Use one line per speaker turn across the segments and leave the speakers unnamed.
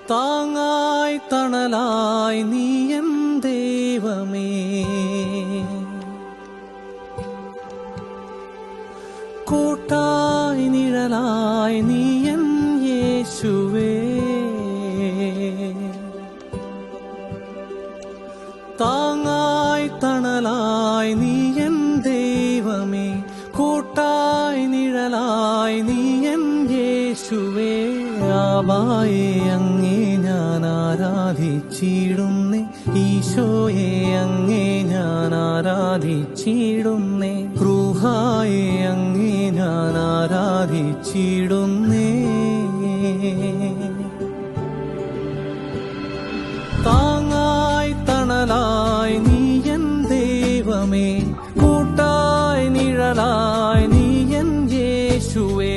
താങ്ങായി തണലായി നീ എൻ ദൈവമേ, കൂട്ടായി നിഴലായി നീ എൻ യേശുവേ. താങ്ങായി തണലായി നീ എൻ ദൈവമേ, കൂട്ടായി നിഴലായി നീ എൻ യേശുവേ. ആബായെ അങ്ങേ ഞാൻ ആരാധിച്ചിടുന്നേ, ഈശോയെ അങ്ങേ ഞാൻ ആരാധിച്ചിടുന്നേ, റൂഹായെ അങ്ങേ ഞാൻ ആരാധിച്ചിടുന്നേ. താങ്ങായി തണലായി നീ എൻ ദൈവമേ, കൂട്ടായി നിഴലായി നീ എൻ യേശുവേ.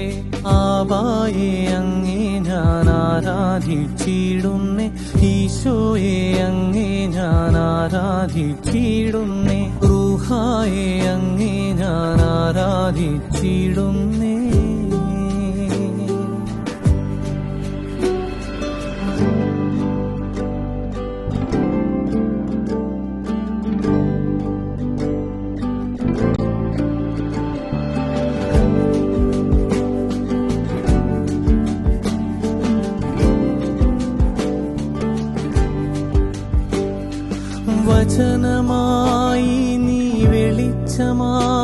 ആബായെ അങ്ങേ ഞാൻ ആരാധിച്ചിടുന്നേ, ഈശോയെ അങ്ങേ ഞാൻ ആരാധിച്ചിടുന്നേ, റൂഹായെ അങ്ങേ ഞാൻ ആരാധിച്ചിടുന്നേ. വചനമായി നീ വെളിച്ചമായി